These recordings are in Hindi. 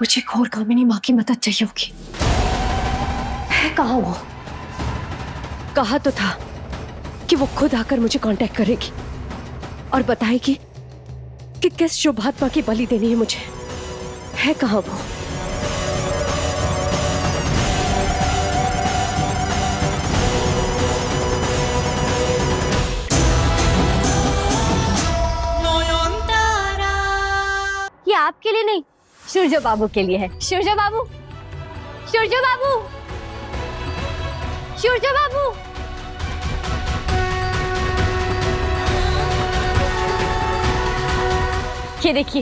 मुझे घोर कामिनी माँ की मदद चाहिए होगी। है कहाँ वो? कहा तो था कि वो खुद आकर मुझे कांटेक्ट करेगी और बताएगी कि किस शुभात्मा की बलि देनी है मुझे। है कहाँ वो? ये आपके लिए नहीं, सूर्य बाबू के लिए है। सूर्य बाबू, सूर्य बाबू, सूर्य बाबू। ये देखिए,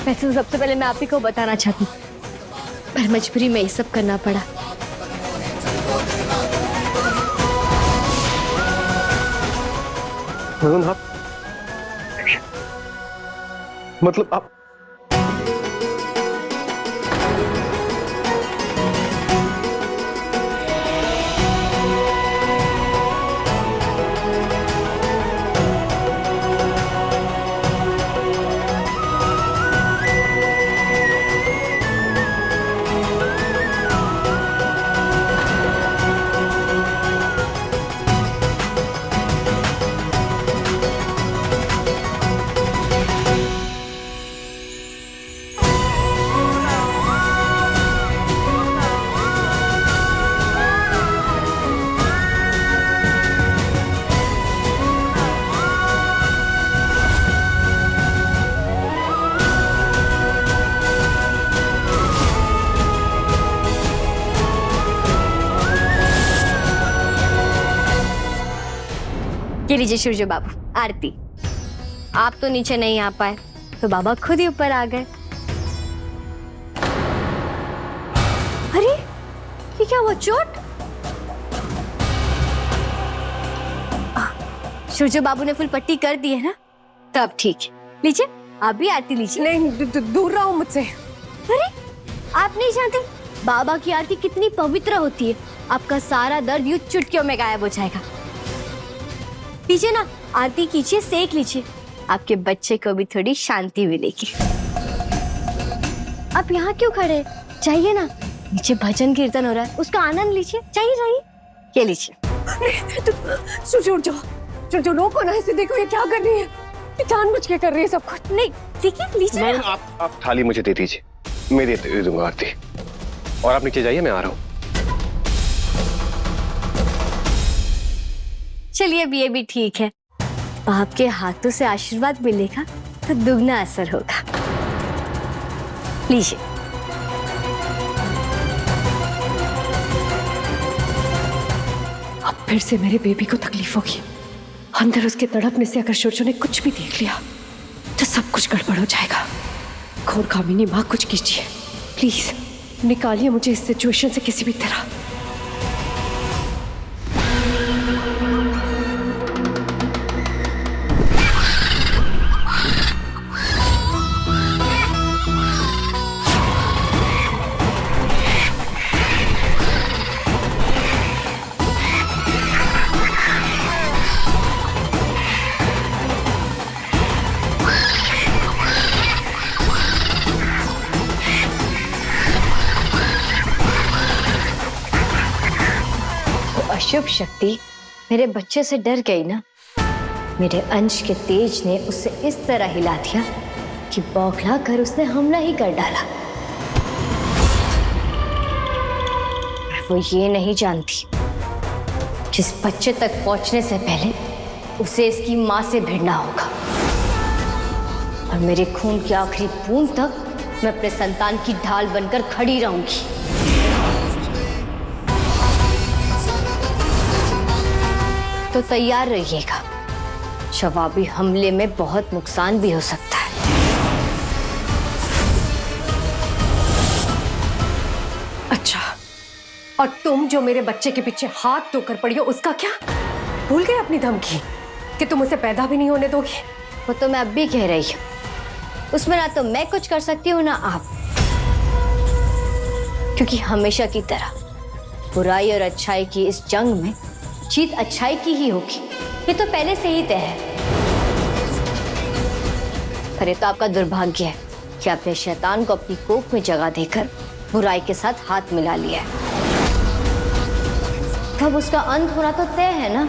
वैसे तो सबसे पहले मैं आप ही को बताना चाहती हूँ, पर मजबूरी में ये सब करना पड़ा। आप मतलब आप ये लीजिए सूर्य बाबू, आरती। आप तो नीचे नहीं आ पाए तो बाबा खुद ही ऊपर आ गए। अरे ये क्या हुआ? चोट? सूर्य बाबू ने फुल पट्टी कर दी है ना, तब ठीक है। लीजिए, आप भी आरती लीजिए। नहीं, दूर रहो मुझसे। अरे आप नहीं जानते बाबा की आरती कितनी पवित्र होती है। आपका सारा दर्द यूं चुटकियों में गायब हो जाएगा। लीजिए ना, आरती कीजिए, सेक लीजिए, आपके बच्चे को भी थोड़ी शांति मिलेगी। आप यहाँ क्यों खड़े? चाहिए ना, नीचे भजन कीर्तन हो रहा है, उसका आनंद लीजिए। चाहिए चाहिए, ये लीजिए। जो रोको ना इसे। देखो ये क्या कर रही है, ये जानबूझ के कर रही है सब कुछ। नहीं देखिए, लीजिए ना। आप थाली मुझे दे दीजिए, मैं दे दूंगा आरती। और आप नीचे जाइए, मैं आ रहा हूँ। चलिए, अब ये भी ठीक है। आपके हाथों से आशीर्वाद मिलेगा तो दुगना असर होगा। लीजिए। अब फिर से मेरे बेबी को तकलीफ होगी। अंदर उसके तड़पने से अगर शोरजो ने कुछ भी देख लिया तो सब कुछ गड़बड़ हो जाएगा। घोर कामिनी माँ, कुछ कीजिए प्लीज, निकालिए मुझे इस सिचुएशन से किसी भी तरह। अशुभ शक्ति मेरे बच्चे से डर गई ना। मेरे अंश के तेज ने उसे इस तरह हिला दिया कि बौखला कर उसने हमला ही कर डाला। वो ये नहीं जानती जिस बच्चे तक पहुंचने से पहले उसे इसकी मां से भिड़ना होगा, और मेरे खून की आखिरी बूंद तक मैं अपने संतान की ढाल बनकर खड़ी रहूंगी। तो तैयार रहिएगा, जवाबी हमले में बहुत नुकसान भी हो सकता है। अच्छा, और तुम जो मेरे बच्चे के पीछे हाथ धोकर पड़ी हो, उसका क्या? भूल गए अपनी धमकी कि तुम उसे पैदा भी नहीं होने दोगी? वो तो मैं अब भी कह रही हूँ, उसमें ना तो मैं कुछ कर सकती हूँ ना आप, क्योंकि हमेशा की तरह बुराई और अच्छाई की इस जंग में जीत अच्छाई की ही होगी, ये तो पहले से ही तय है। पर ये तो आपका दुर्भाग्य है कि आपने शैतान को अपनी कोख में जगह देकर बुराई के साथ हाथ मिला लिया है। तब उसका अंत होना तो तय है ना।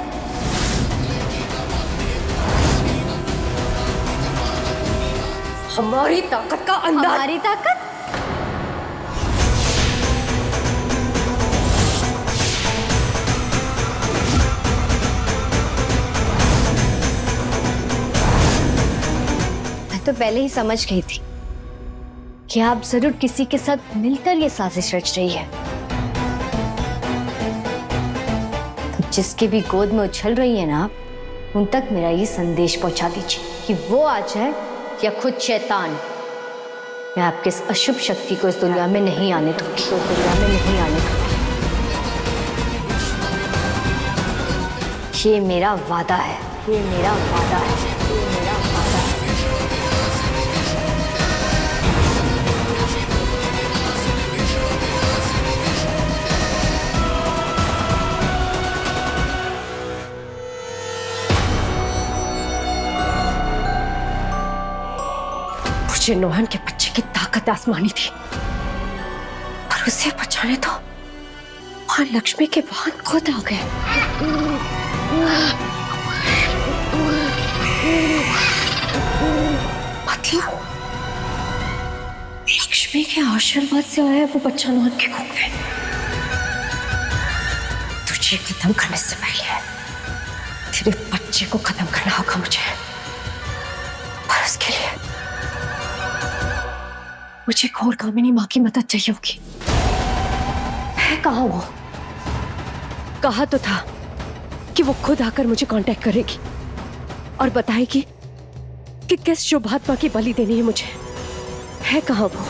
हमारी ताकत का अंदाज। हमारी ताकत? मैं तो पहले ही समझ गई थी कि आप जरूर किसी के साथ मिलकर ये साजिश रच रही है। तो जिसके भी गोद में उछल रही है ना आप, उन तक मेरा ये संदेश पहुंचा दीजिए कि वो आ जाए या खुद शैतान, मैं आपके इस अशुभ शक्ति को इस दुनिया में नहीं आने दूंगी। ये मेरा वादा है। मुझे नोहन के बच्चे की ताकत आसमानी थी, पर उसे बचाने तो मां लक्ष्मी के वाहन खुद आ गए। मतलब लक्ष्मी के आशीर्वाद से आया वो बच्चा नोहन के कोख में। तुझे खत्म करने से पहले तेरे बच्चे को खत्म करना होगा मुझे, पर उसके लिए मुझे घोर कामिनी माँ की मदद चाहिए होगी। है कहाँ वो? कहा तो था कि वो खुद आकर मुझे कांटेक्ट करेगी और बताएगी कि किस शुभ आत्मा की बलि देनी है मुझे। है कहाँ वो?